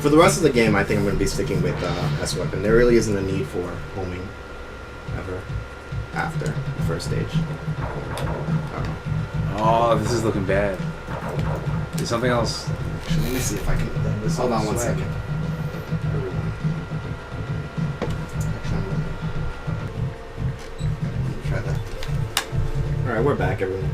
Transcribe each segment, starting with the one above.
For the rest of the game, I think I'm going to be sticking with S weapon. There really isn't a need for homing ever after the first stage. Oh, this is looking bad. There's something else. Actually, let me see if I can. Hold on 1 second. Try that. All right, we're back, everyone.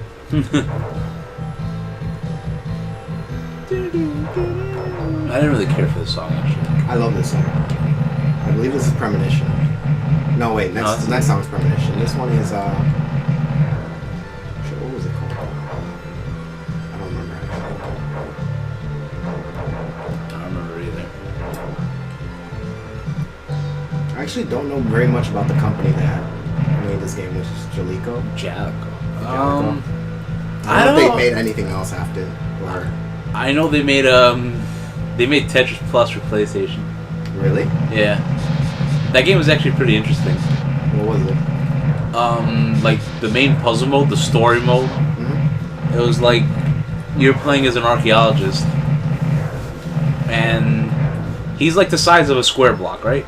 I didn't really care for this song actually. I love this song. I believe this is Premonition. No, wait. Next song is Premonition. This one is shit, what was it called? I don't remember. I don't remember either. I actually don't know very much about the company that made this game, which is Jalico. Jalico. I don't know if they made anything else after. Or I know they made Tetris Plus for PlayStation. Really? Yeah. That game was actually pretty interesting. What was it? Like the main puzzle mode, the story mode. Mm-hmm. It was like you're playing as an archaeologist, and he's like the size of a square block, right?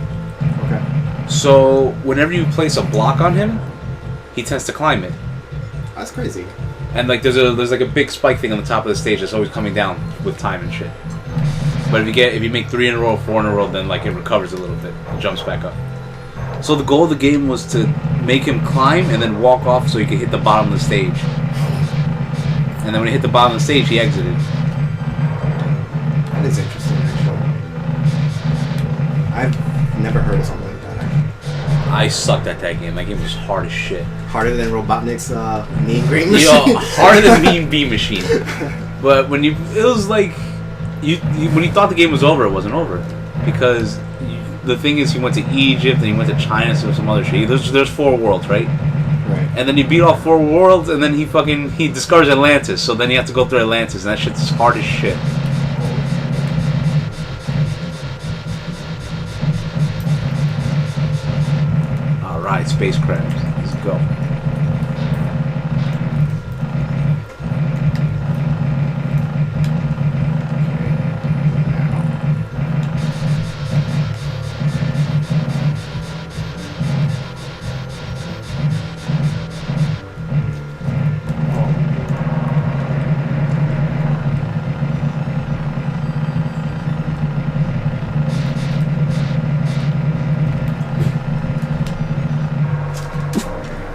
Okay. So whenever you place a block on him, he tends to climb it. That's crazy. And like there's like a big spike thing on the top of the stage that's always coming down with time and shit. But if you make 3 in a row, 4 in a row, then like it recovers a little bit and jumps back up. So the goal of the game was to make him climb and then walk off so he could hit the bottom of the stage. And then when he hit the bottom of the stage, he exited. That is interesting, actually. I've never heard of something like that, actually. I sucked at that game. That game was hard as shit. Harder than Robotnik's Mean Green Machine? Yo, harder than Mean Bean Machine. But when it was like... when you thought the game was over, it wasn't over. Because the thing is, he went to Egypt and he went to China, so some other shit. There's 4 worlds, right? Right. And then you beat all 4 worlds, and then he discovers Atlantis. So then you have to go through Atlantis, and that shit's hard as shit. All right, space crabs. Let's go.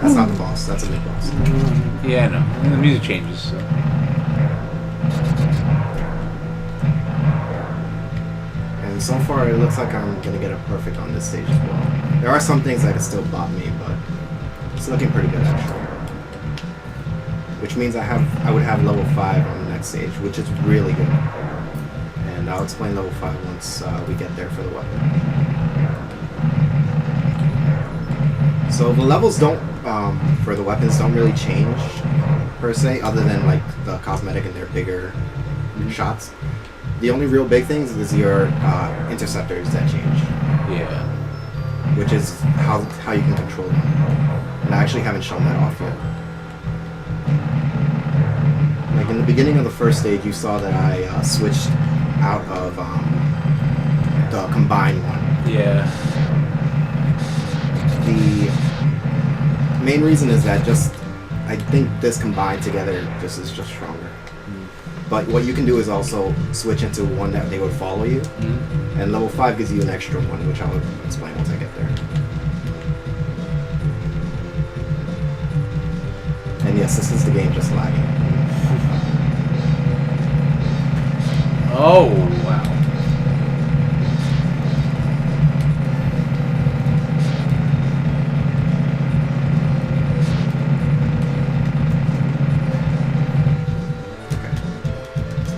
That's not the boss. That's a big boss. Yeah, I know. The music changes, so... And so far, it looks like I'm going to get a perfect on this stage as well. There are some things that could still bop me, but it's looking pretty good, actually. Which means I would have level 5 on the next stage, which is really good. And I'll explain level 5 once we get there for the weapon. So the levels for the weapons don't really change, per se, other than like the cosmetic and their bigger shots. The only real big things is your interceptors that change. Yeah. Which is how you can control them. And I actually haven't shown that off yet. Like in the beginning of the first stage, you saw that I switched out of the combined one. Yeah. The main reason is that I think this combined together is just stronger. But what you can do is also switch into one that they would follow you. And level 5 gives you an extra one, which I'll explain once I get there. And yes, this is the game just lagging. Oh, wow.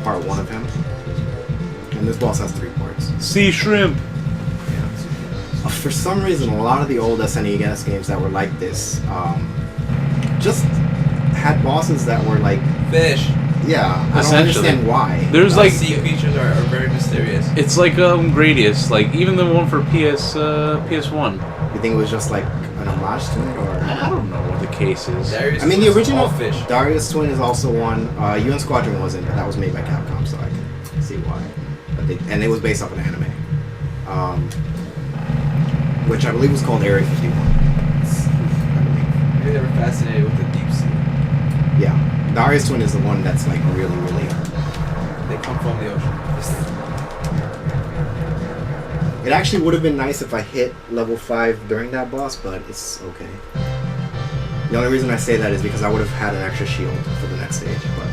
Part 1 of him. And this boss has 3 parts. Sea shrimp! Yeah. For some reason, a lot of the old SNES games that were like this just had bosses that were like... Fish. Yeah, I don't understand why. There's like... sea creatures are very mysterious. It's like Gradius, like even the one for PS1. You think it was just like an homage to it, or...? I don't know what the case is. Darius I mean, the original fish. Darius Twin is also one. UN Squadron wasn't, but that was made by Capcom, so I can see why. And it was based off an anime, which I believe was called Area 51. I believe. Maybe they were fascinated with the deep sea. Yeah, the Arias Twin is the one that's like really, really. They come from the ocean. It actually would have been nice if I hit level 5 during that boss, but it's okay. The only reason I say that is because I would have had an extra shield for the next stage, but